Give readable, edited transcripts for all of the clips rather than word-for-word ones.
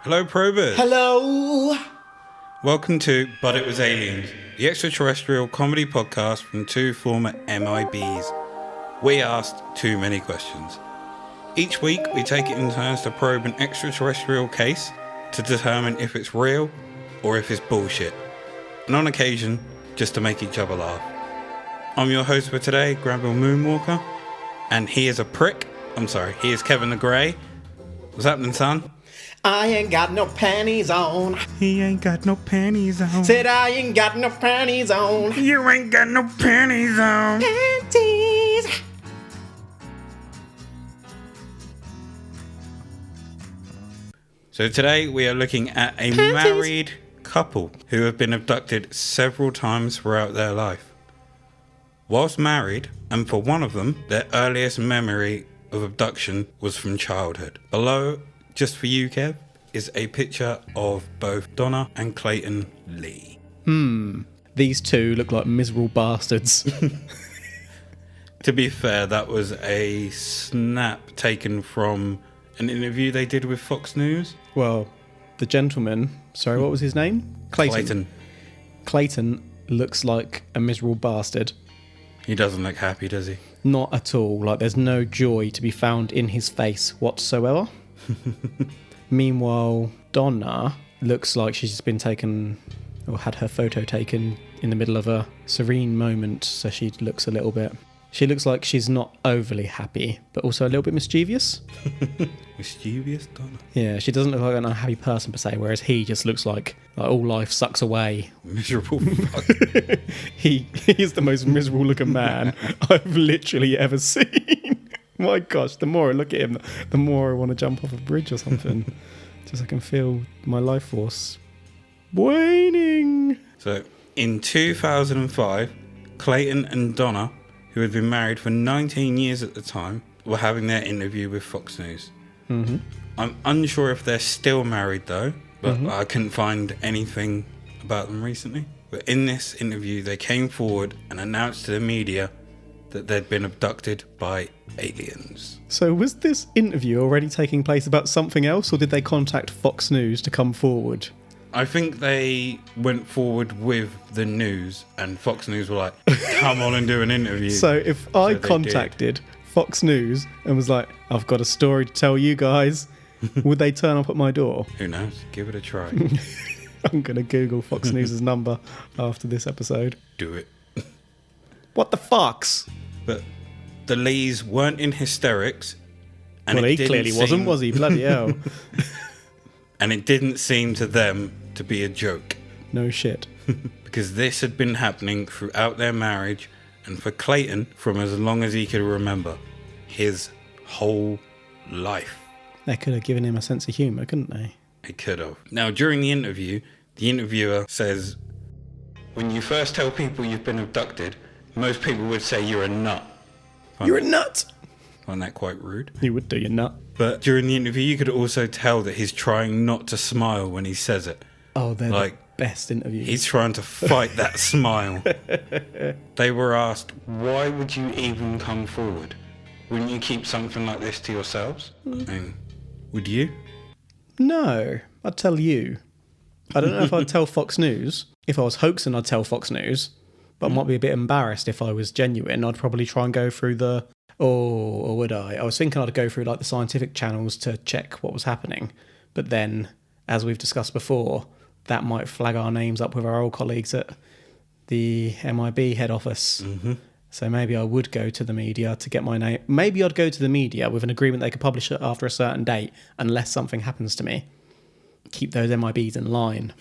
Hello, probers. Hello. Welcome to But It Was Aliens, the extraterrestrial comedy podcast from two former MIBs. We asked too many questions. Each week, we take it in turns to probe an extraterrestrial case to determine if it's real or if it's bullshit. And on occasion, just to make each other laugh. I'm your host for today, Granville Moonwalker, and he is a prick. He is Kevin the Grey. What's happening, son? I ain't got no panties on. He ain't got no panties on. Said I ain't got no panties on. You ain't got no panties on. Panties. So today we are looking at a married couple who have been abducted several times throughout their life. Whilst married, and for one of them, their earliest memory of abduction was from childhood. Below, just for you, Kev, is a picture of both Donna and Clayton Lee. These two look like miserable bastards. To be fair, that was a snap taken from an interview they did with Fox News. Well, the gentleman, sorry, what was his name? Clayton. Clayton looks like a miserable bastard. He doesn't look happy, does he? Not at all. Like, there's no joy to be found in his face whatsoever. Meanwhile, Donna looks like she's been taken, or had her photo taken in the middle of a serene moment, so she looks a little bit... She looks like she's not overly happy, but also a little bit mischievous. Mischievous Donna? Yeah, she doesn't look like an unhappy person per se, whereas he just looks like all life sucks away. Miserable fuck. He is the most miserable looking man I've literally ever seen. My gosh, the more I look at him, the more I want to jump off a bridge or something. Just I can feel my life force waning. So, in 2005, Clayton and Donna, who had been married for 19 years at the time, were having their interview with Fox News. Mm-hmm. I'm unsure if they're still married though, but I couldn't find anything about them recently. But in this interview, they came forward and announced to the media that they'd been abducted by aliens. So was this interview already taking place about something else, or did they contact Fox News to come forward? I think they went forward with the news, and Fox News were like, come on and do an interview. So if I contacted Fox News and was like, I've got a story to tell you guys, would they turn up at my door? Who knows? Give it a try. I'm going to Google Fox News' number after this episode. Do it. What the fucks? But the Lees weren't in hysterics. And well, he clearly wasn't, was he? Bloody hell. And it didn't seem to them to be a joke. No shit. Because this had been happening throughout their marriage, and for Clayton, from as long as he could remember. His whole life. They could have given him a sense of humour, couldn't they? They could have. Now, during the interview, the interviewer says, when you first tell people you've been abducted, most people would say you're a nut. You're a nut! Find that quite rude. You would do, you nut. But during the interview, you could also tell that he's trying not to smile when he says it. Oh, they're like, the best interviews. He's trying to fight that smile. They were asked, why would you even come forward? Wouldn't you keep something like this to yourselves? I mean, would you? No, I'd tell you. I don't know if I'd tell Fox News. If I was hoaxing, I'd tell Fox News. But I might be a bit embarrassed if I was genuine. I'd probably try and go through the... or would I? I was thinking I'd go through like the scientific channels to check what was happening. But then, as we've discussed before, that might flag our names up with our old colleagues at the MIB head office. Mm-hmm. So maybe I would go to the media to get my name. Maybe I'd go to the media with an agreement they could publish it after a certain date unless something happens to me. Keep those MIBs in line.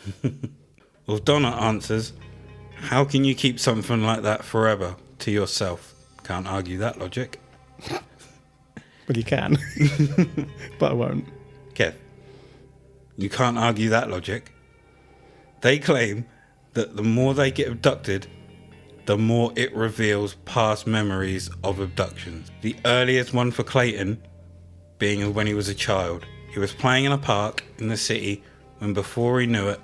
Well, Donna answers, how can you keep something like that forever to yourself? Can't argue that logic. Well, you can. But I won't. Kev, you can't argue that logic. They claim that the more they get abducted, the more it reveals past memories of abductions. The earliest one for Clayton being when he was a child. He was playing in a park in the city when before he knew it,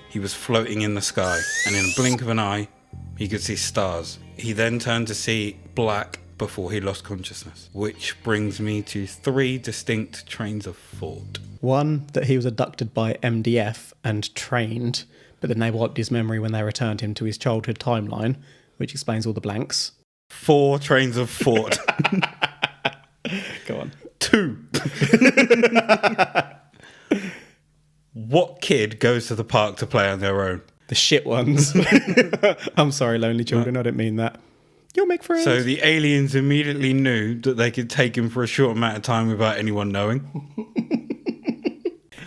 he was floating in the sky, and in a blink of an eye, he could see stars. He then turned to see black before he lost consciousness, which brings me to 3 distinct trains of thought. One, that he was abducted by MDF and trained, but then they wiped his memory when they returned him to his childhood timeline, which explains all the blanks. 4 trains of thought. Go on. 2. What kid goes to the park to play on their own? The shit ones. I'm sorry, lonely children. I didn't mean that. You'll make friends. So the aliens immediately knew that they could take him for a short amount of time without anyone knowing.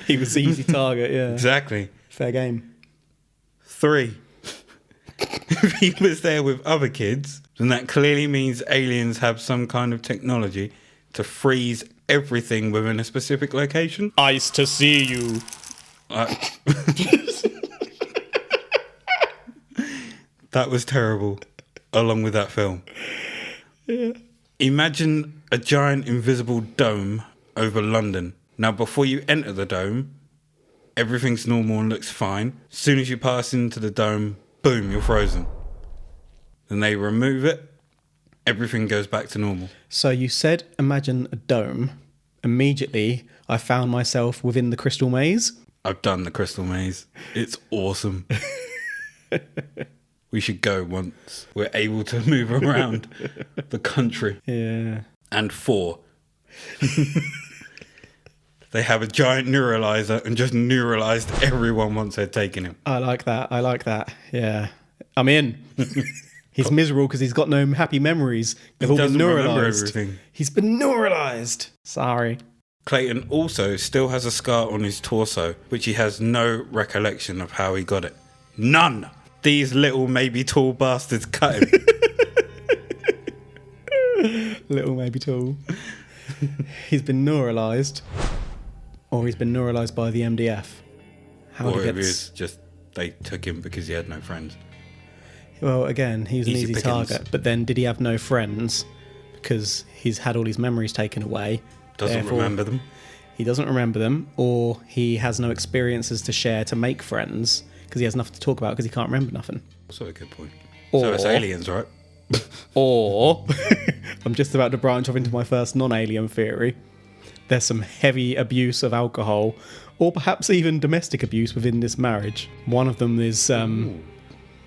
He was the easy target, yeah. Exactly. Fair game. 3. If he was there with other kids, then that clearly means aliens have some kind of technology to freeze everything within a specific location. Ice to see you. That was terrible, along with that film. Yeah. Imagine a giant invisible dome over London. Now, before you enter the dome, everything's normal and looks fine. As soon as you pass into the dome, boom, you're frozen. Then they remove it, everything goes back to normal. So you said, imagine a dome. Immediately, I found myself within the crystal maze. I've done the crystal maze. It's awesome. We should go once we're able to move around the country. Yeah. And 4. They have a giant neuralizer and just neuralized everyone once they'd taken him. I like that. Yeah. I'm in. He's miserable because he's got no happy memories. They've all been neuralized. Everything. He's been neuralized. Sorry. Clayton also still has a scar on his torso, which he has no recollection of how he got it. None. These little maybe tall bastards cut him. Little maybe tall. He's been neuralized. Or he's been neuralized by the MDF. Or it was just they took him because he had no friends. Well, again, he's an easy pickings. target. But then did he have no friends? Because he's had all his memories taken away. Doesn't remember them. He doesn't remember them. Or he has no experiences to share to make friends. Because he has nothing to talk about because he can't remember nothing. Also a good point. Or, so it's aliens, right? Or, I'm just about to branch off into my first non-alien theory. There's some heavy abuse of alcohol, or perhaps even domestic abuse within this marriage. One of them is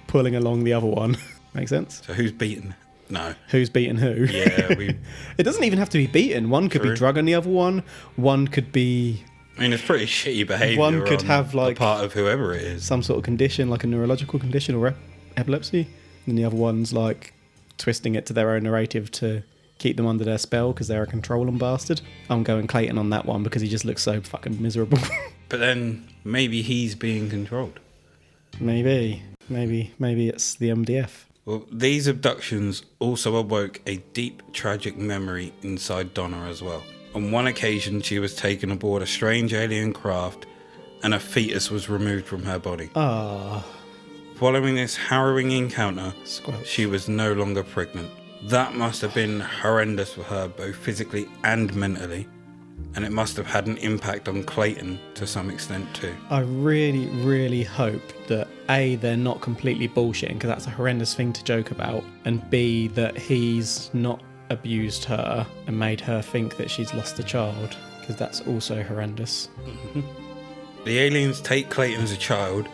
pulling along the other one. Make sense? So who's beaten? No. Who's beating who? Yeah, It doesn't even have to be beaten. One could be drugging the other one. One could be... I mean, it's pretty shitty behaviour. One could have, like, the part of whoever it is. some sort of condition, like a neurological condition or epilepsy. And the other one's like twisting it to their own narrative to keep them under their spell because they're a controlling bastard. I'm going Clayton on that one because he just looks so fucking miserable. But then maybe he's being controlled. Maybe it's the MDF. Well, these abductions also awoke a deep, tragic memory inside Donna as well. On one occasion, she was taken aboard a strange alien craft and a fetus was removed from her body. Ah. Following this harrowing encounter, Squelch. she was no longer pregnant. That must have been horrendous for her, both physically and mentally. And it must have had an impact on Clayton to some extent too. I really, really hope that A, they're not completely bullshitting because that's a horrendous thing to joke about, and B, that he's not abused her and made her think that she's lost a child, because that's also horrendous. The aliens take Clayton as a child,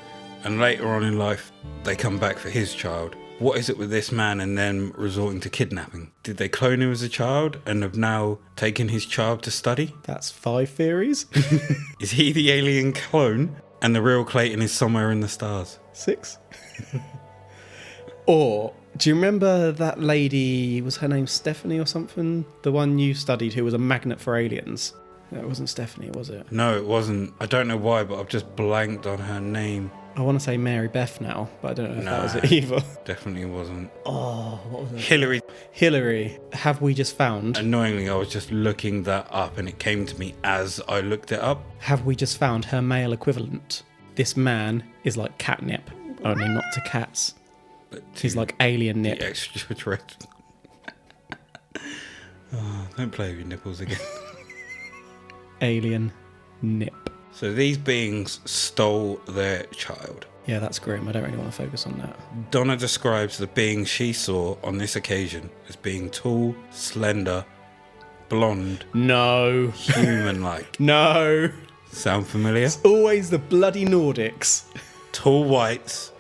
and later on in life, they come back for his child. What is it with this man and them resorting to kidnapping? Did they clone him as a child and have now taken his child to study? That's 5 theories. Is he the alien clone and the real Clayton is somewhere in the stars? 6. Or, do you remember that lady, was her name Stephanie or something? The one you studied who was a magnet for aliens? That wasn't Stephanie, was it? No, it wasn't. I don't know why, but I've just blanked on her name. I want to say Mary Beth now, but I don't know if that was it either. Definitely wasn't. Oh, what was it? Hillary. Have we just found? Annoyingly, I was just looking that up and it came to me as I looked it up. Have we just found her male equivalent? This man is like catnip, only not to cats. He's like alien nip. The extraterrestrial. Oh, don't play with your nipples again. Alien nip. So these beings stole their child. Yeah, that's grim. I don't really want to focus on that. Donna describes the being she saw on this occasion as being tall, slender, blonde, No. human-like. No. Sound familiar? It's always the bloody Nordics. Tall whites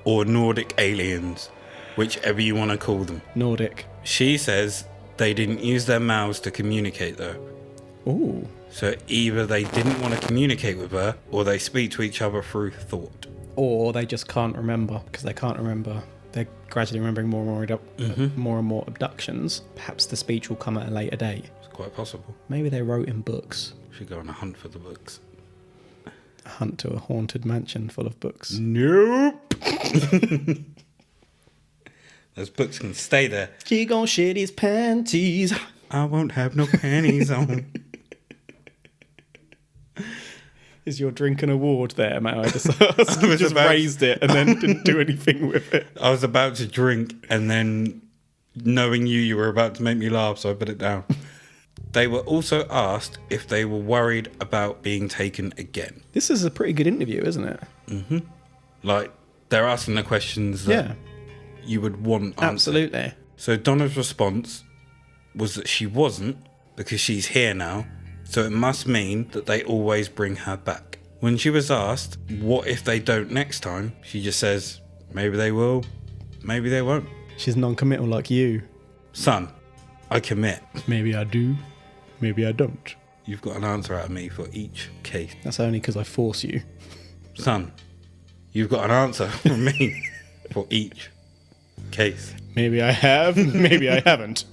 or Nordic aliens, whichever you want to call them. Nordic. She says they didn't use their mouths to communicate though. Ooh. So either they didn't want to communicate with her or they speak to each other through thought. Or they just can't remember because they can't remember. They're gradually remembering more and more abductions. Perhaps the speech will come at a later date. It's quite possible. Maybe they wrote in books. Should go on a hunt for the books. A hunt to a haunted mansion full of books. Nope. Those books can stay there. She gon' shit his panties. I won't have no panties on. Is your drink an award there, Matt? I just raised it and then didn't do anything with it. I was about to drink and then knowing you were about to make me laugh, so I put it down. They were also asked if they were worried about being taken again. This is a pretty good interview, isn't it? Mm-hmm. Like, they're asking the questions that you would want answered. Absolutely. So Donna's response was that she wasn't, because she's here now, so it must mean that they always bring her back. When she was asked, what if they don't next time, she just says, maybe they will, maybe they won't. She's non-committal like you. Son, I commit. Maybe I do, maybe I don't. You've got an answer out of me for each case. That's only because I force you. Son, you've got an answer from me for each case. Maybe I have, maybe I haven't.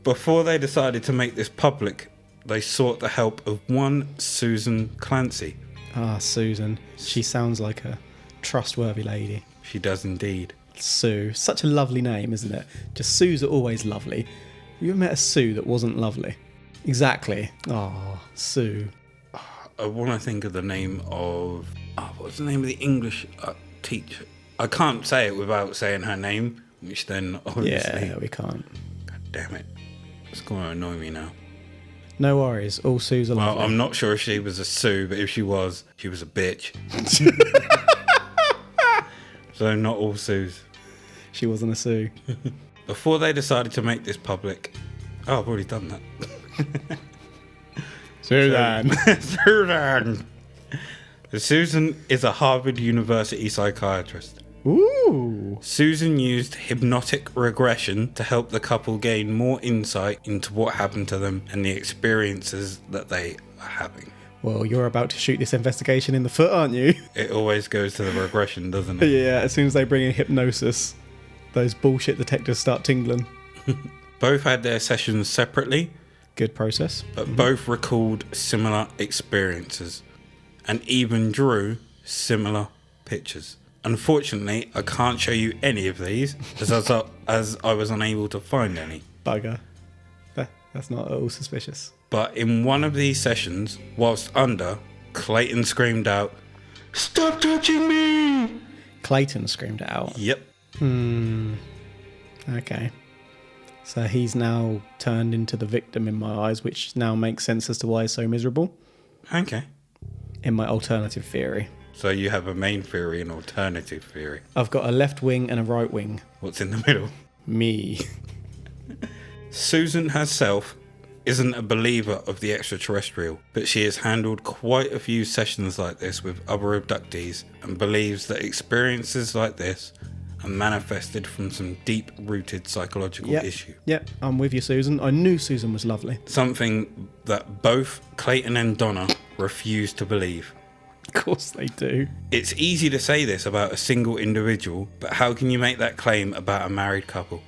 Before they decided to make this public, they sought the help of one Susan Clancy. Ah, Susan. She sounds like a trustworthy lady. She does indeed. Sue. Such a lovely name, isn't it? Just Sues are always lovely. Have you ever met a Sue that wasn't lovely? Exactly. Oh, Sue. I want to think of the name of... what's the name of the English teacher? I can't say it without saying her name, which then obviously... Yeah, we can't. God damn it. It's going to annoy me now. No worries. All Sues are lovely. Well, I'm not sure if she was a Sue, but if she was a bitch. So not all Sues. She wasn't a Sue. Before they decided to make this public... Oh, I've already done that. Susan. Susan. Susan is a Harvard University psychiatrist. Ooh. Susan used hypnotic regression to help the couple gain more insight into what happened to them and the experiences that they are having. Well, you're about to shoot this investigation in the foot, aren't you? It always goes to the regression, doesn't it? Yeah, as soon as they bring in hypnosis, those bullshit detectors start tingling. Both had their sessions separately. Good process. But both recalled similar experiences and even drew similar pictures. Unfortunately, I can't show you any of these as I was unable to find any. Bugger. That's not at all suspicious. But in one of these sessions, whilst under, Clayton screamed out, "Stop touching me!" Clayton screamed it out. Yep. Okay. So he's now turned into the victim in my eyes, which now makes sense as to why he's so miserable. Okay. In my alternative theory. So you have a main theory and alternative theory. I've got a left wing and a right wing. What's in the middle? Me. Susan herself isn't a believer of the extraterrestrial, but she has handled quite a few sessions like this with other abductees and believes that experiences like this are manifested from some deep-rooted psychological issue. Yep, I'm with you, Susan. I knew Susan was lovely. Something that both Clayton and Donna refuse to believe. Of course they do. It's easy to say this about a single individual, but how can you make that claim about a married couple?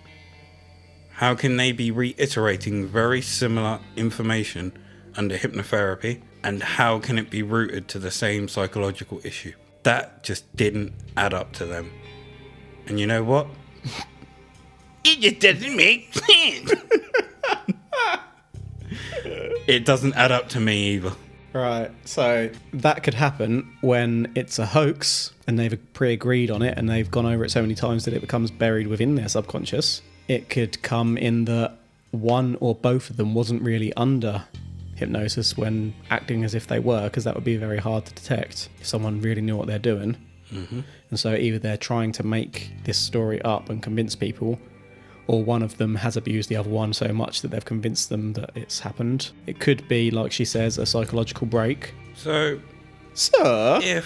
How can they be reiterating very similar information under hypnotherapy, and how can it be rooted to the same psychological issue? That just didn't add up to them. And you know what? It just doesn't make sense. It doesn't add up to me either. Right, so that could happen when it's a hoax and they've pre-agreed on it and they've gone over it so many times that it becomes buried within their subconscious. It could come in that one or both of them wasn't really under hypnosis when acting as if they were, because that would be very hard to detect if someone really knew what they're doing. Mm-hmm. And so either they're trying to make this story up and convince people, or one of them has abused the other one so much that they've convinced them that it's happened. It could be, like she says, a psychological break, So, Sir?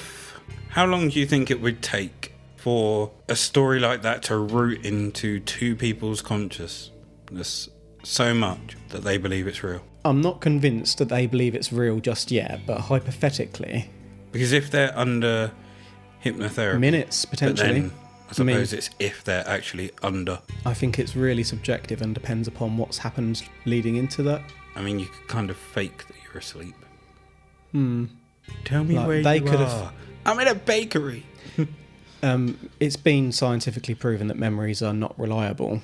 how long do you think it would take for a story like that to root into two people's consciousness so much that they believe it's real? I'm not convinced that they believe it's real just yet, but hypothetically... Because if they're under hypnotherapy... Minutes, potentially. But then I suppose it's if they're actually under. I think it's really subjective and depends upon what's happened leading into that. I mean, you could kind of fake that you're asleep. Tell me Like, where they you could are. have- I'm in a bakery. It's been scientifically proven that memories are not reliable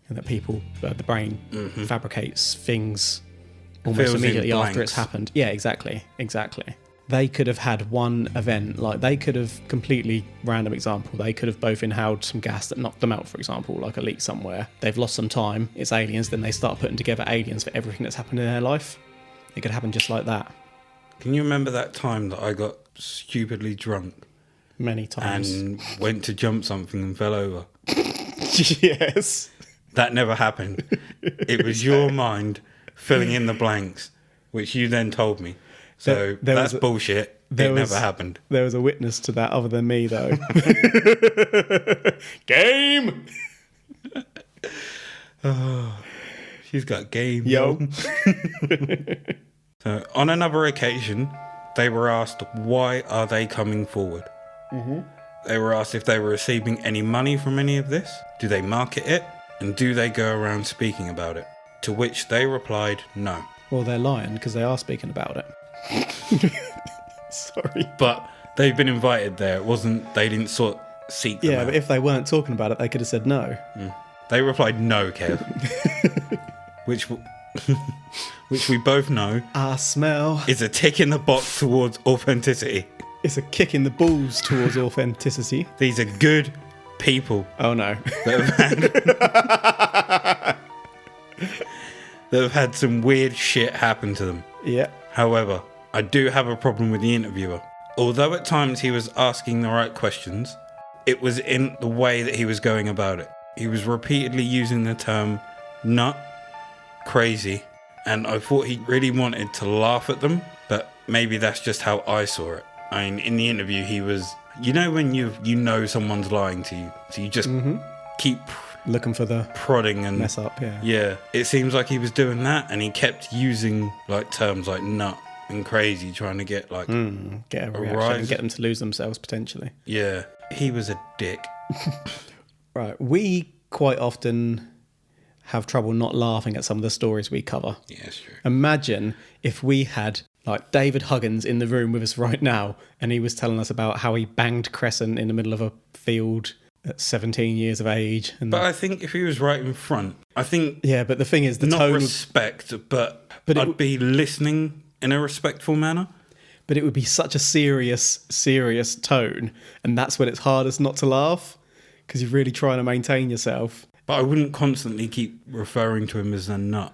and that the brain fabricates things almost Fills in immediately after it's blanks. happened. Yeah, exactly. They could have had one event, like they could have, completely random example, they could have both inhaled some gas that knocked them out, for example, like a leak somewhere. They've lost some time, it's aliens, then they start putting together aliens for everything that's happened in their life. It could happen just like that. Can you remember that time that I got stupidly drunk Many times. and went to jump something and fell over? Yes. That never happened. It was your mind filling in the blanks, which you then told me. So There that's was bullshit. there It was- never happened. There was a witness to that other than me, though. Game! She's got game. Yo. So on another occasion, they were asked why are they coming forward. They were asked if they were receiving any money from any of this. Do they market it? And do they go around speaking about it? To which they replied no. Well, they're lying because they are speaking about it. Sorry. But they've been invited there. It wasn't, they didn't seek them Yeah, out. but if they weren't talking about it, they could have said no. They replied no, Kev. which we both know I smell. is a tick in the box towards authenticity. It's a kick in the balls towards authenticity. These are good people Oh, no. that have had some weird shit happen to them. Yeah. However, I do have a problem with the interviewer. Although at times he was asking the right questions, it was in the way that he was going about it. He was repeatedly using the term nut, crazy, and I thought he really wanted to laugh at them, but maybe that's just how I saw it. I mean, in the interview he was, you know when you know someone's lying to you, so you just keep Looking for the prodding and mess up, yeah. yeah, it seems like he was doing that, and he kept using like terms like nut and crazy, trying to get like Get a reaction rise. and get them to lose themselves, potentially. yeah, he was a dick. Right. We quite often have trouble not laughing at some of the stories we cover. Yeah, it's true. Imagine if we had like David Huggins in the room with us right now and he was telling us about how he banged Crescent in the middle of a field at 17 years of age. And But I think if he was right in front, I think yeah, but the thing is, the not tone, respect, but But it I'd w- be listening in a respectful manner. but it would be such a serious tone. And that's when it's hardest not to laugh because you're really trying to maintain yourself. But I wouldn't constantly keep referring to him as a nut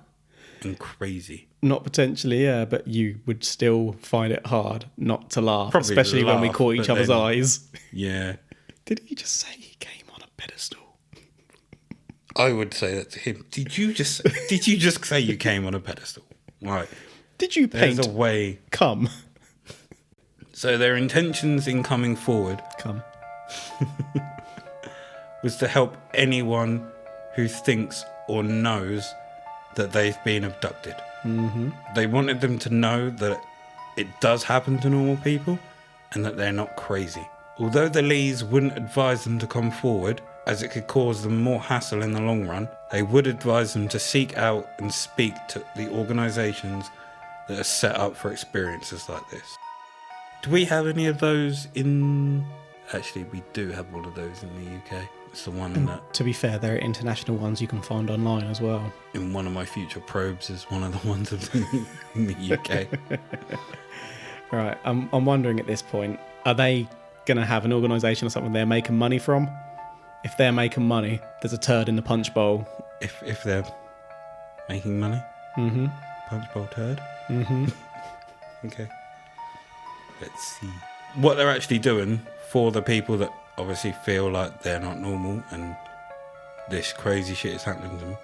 and crazy. Not potentially, yeah, but you would still find it hard not to laugh, Probably especially when we laugh, caught each but other's then- eyes. Yeah, Did he just say he came on a pedestal? I would say that to him. Did you just say you came on a pedestal? Right. Did you There's paint a way. come? So their intentions in coming forward Come. was to help anyone who thinks or knows that they've been abducted. Mm-hmm. They wanted them to know that it does happen to normal people and that they're not crazy. Although the Lees wouldn't advise them to come forward, as it could cause them more hassle in the long run, they would advise them to seek out and speak to the organisations that are set up for experiences like this. Do we have any of those in... Actually, we do have one of those in the UK. It's the one that, To be fair, there are international ones you can find online as well. in one of my future probes, is one of the ones in the UK. Right, I'm wondering at this point, are they going to have an organisation or something they're making money from? If they're making money, there's a turd in the punch bowl. If they're making money? Mm-hmm. Punch bowl turd? Mm-hmm. Okay. Let's see. What they're actually doing for the people that obviously feel like they're not normal and this crazy shit is happening to them,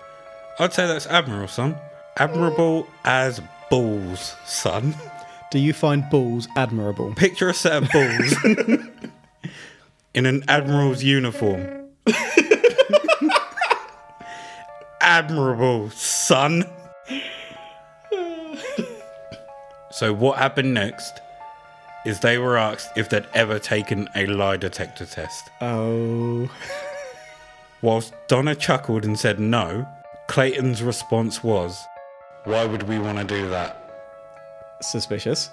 I'd say that's admirable, son. Admirable as balls, son. Do you find balls admirable? Picture a set of balls in an admiral's uniform. Admirable, son. So what happened next is they were asked if they'd ever taken a lie detector test. Oh. Whilst Donna chuckled and said no, Clayton's response was, "Why would we want to do that?" Suspicious.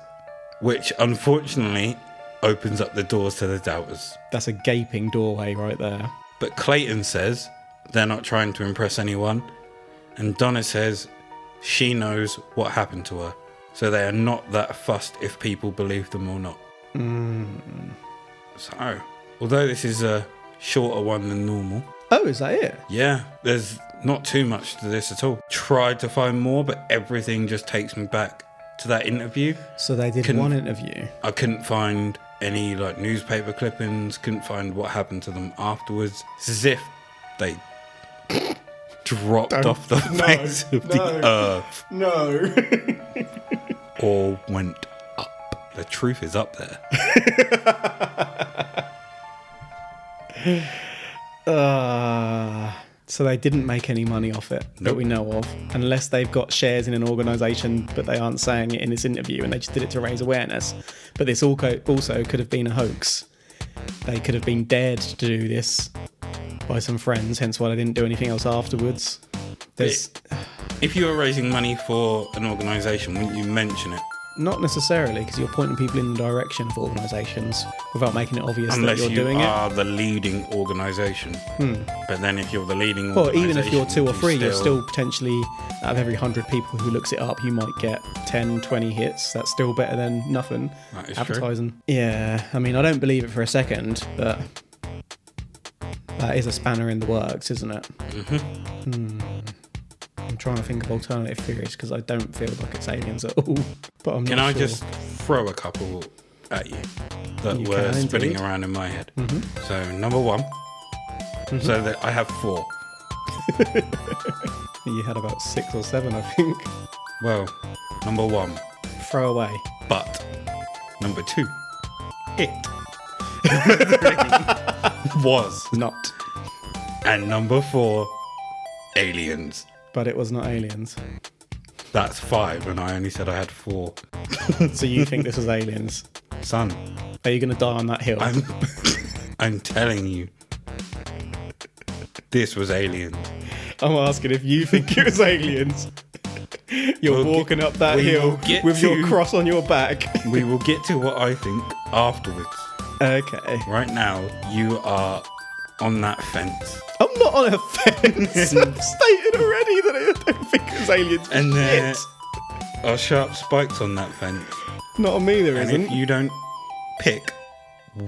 Which, unfortunately, opens up the doors to the doubters. That's a gaping doorway right there. But Clayton says they're not trying to impress anyone, and Donna says she knows what happened to her, so they are not that fussed if people believe them or not. So, although this is a shorter one than normal, Oh, is that it? yeah, there's not too much to this at all. Tried to find more, but everything just takes me back to that interview. So they did one interview. I couldn't find any like newspaper clippings, couldn't find what happened to them afterwards. It's as if they dropped off the face of the earth. No. Or went up. The truth is up there. So they didn't make any money off it that we know of, unless they've got shares in an organisation, but they aren't saying it in this interview, and they just did it to raise awareness. But this also could have been a hoax. They could have been dared to do this by some friends, hence why they didn't do anything else afterwards. If you were raising money for an organisation, wouldn't you mention it? Not necessarily, because you're pointing people in the direction of organisations without making it obvious that you're doing it. Unless you are the leading organisation. But then if you're the leading Well, organisation... even if you're 2 or 3, you're still potentially, out of every 100 people who looks it up, you might get 10, 20 hits. That's still better than nothing. That is advertising. True. Yeah, I mean, I don't believe it for a second, but that is a spanner in the works, isn't it? I'm trying to think of alternative theories because I don't feel like it's aliens at all. But I'm not Can I sure. just throw a couple at you that You were can, spinning indeed. around in my head? So, number 1. So that I have 4. You had about 6 or 7, I think. Well, number 1, Throw away. but. Number 2, it. Number 3, was. Not. And number 4, aliens. But it was not aliens. That's 5, and I only said I had 4. So you think this was aliens? Son, Are you going to die on that hill? I'm telling you, this was aliens. I'm asking if you think it was aliens. You're walking up that hill with your cross on your back. We will get to what I think afterwards. Okay. Right now, you are on that fence. I'm not on a fence. I've stated already that I don't think it was aliens. And there Shit. are sharp spikes on that fence. Not on me, there And isn't. if you don't pick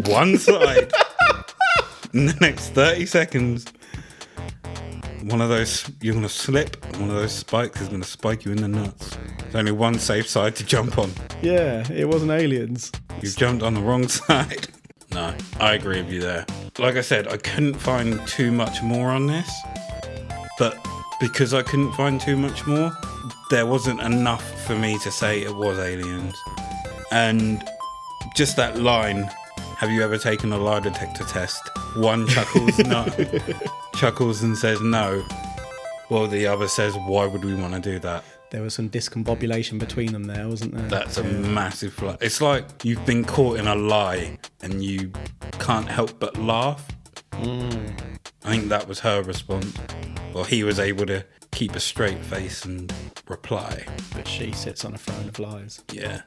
one side in the next 30 seconds, one of those, you're going to slip, one of those spikes is going to spike you in the nuts. There's only one safe side to jump on. Yeah, it wasn't aliens. You've jumped on the wrong side. No, I agree with you there. Like I said, I couldn't find too much more on this, but because I couldn't find too much more, there wasn't enough for me to say it was aliens. And just that line, have you ever taken a lie detector test? One chuckles no, chuckles and says no, while the other says, why would we want to do that? There was some discombobulation between them there, wasn't there? That's a massive fly. It's like you've been caught in a lie and you can't help but laugh. I think that was her response. Well, he was able to keep a straight face and reply. But she sits on a throne of lies. Yeah.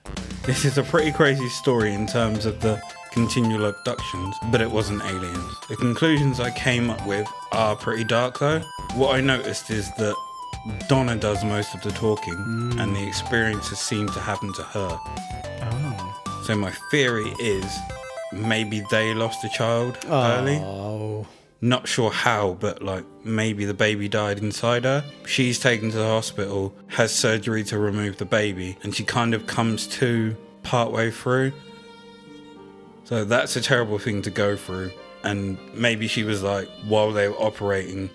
This is a pretty crazy story in terms of the continual abductions, but it wasn't aliens. The conclusions I came up with are pretty dark though. What I noticed is that Donna does most of the talking and the experiences seem to happen to her. Oh. So my theory is maybe they lost a child early. Oh. Not sure how, but like maybe the baby died inside her. She's taken to the hospital, has surgery to remove the baby, and she kind of comes to partway through. So that's a terrible thing to go through. And maybe she was like, while they were operating,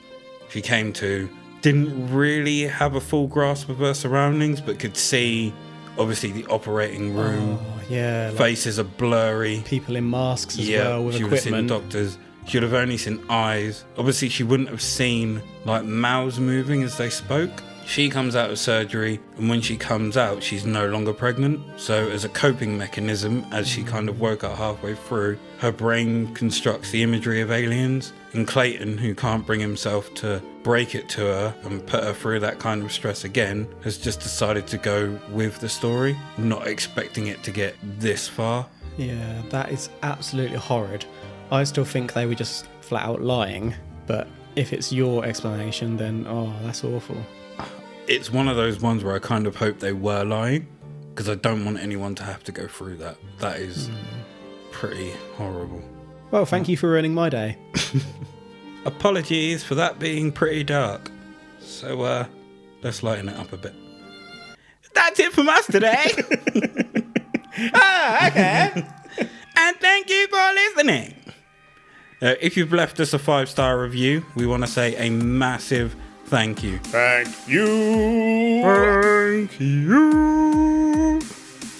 she came to, didn't really have a full grasp of her surroundings, but could see Obviously, the operating room, Oh, yeah. Like faces are blurry. people in masks as well with she would have seen equipment. doctors. She would have only seen eyes. Obviously, she wouldn't have seen like mouths moving as they spoke. She comes out of surgery, and when she comes out, she's no longer pregnant. So as a coping mechanism, as she kind of woke up halfway through, her brain constructs the imagery of aliens. And Clayton, who can't bring himself to break it to her and put her through that kind of stress again, has just decided to go with the story, not expecting it to get this far. Yeah, that is absolutely horrid. I still think they were just flat out lying, but if it's your explanation, then that's awful. It's one of those ones where I kind of hope they were lying, because I don't want anyone to have to go through that. That is pretty horrible. Well, thank you for ruining my day. Apologies for that being pretty dark. So, let's lighten it up a bit. That's it from us today. Okay. And thank you for listening. If you've left us a 5-star review, we want to say a massive thank you. Thank you. Thank you.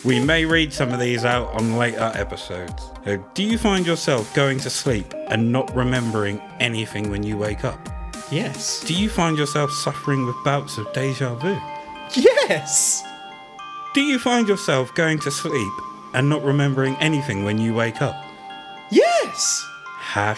We may read some of these out on later episodes. Do you find yourself going to sleep and not remembering anything when you wake up? Yes. Do you find yourself suffering with bouts of deja vu? Yes. Do you find yourself going to sleep and not remembering anything when you wake up? Yes. #PRO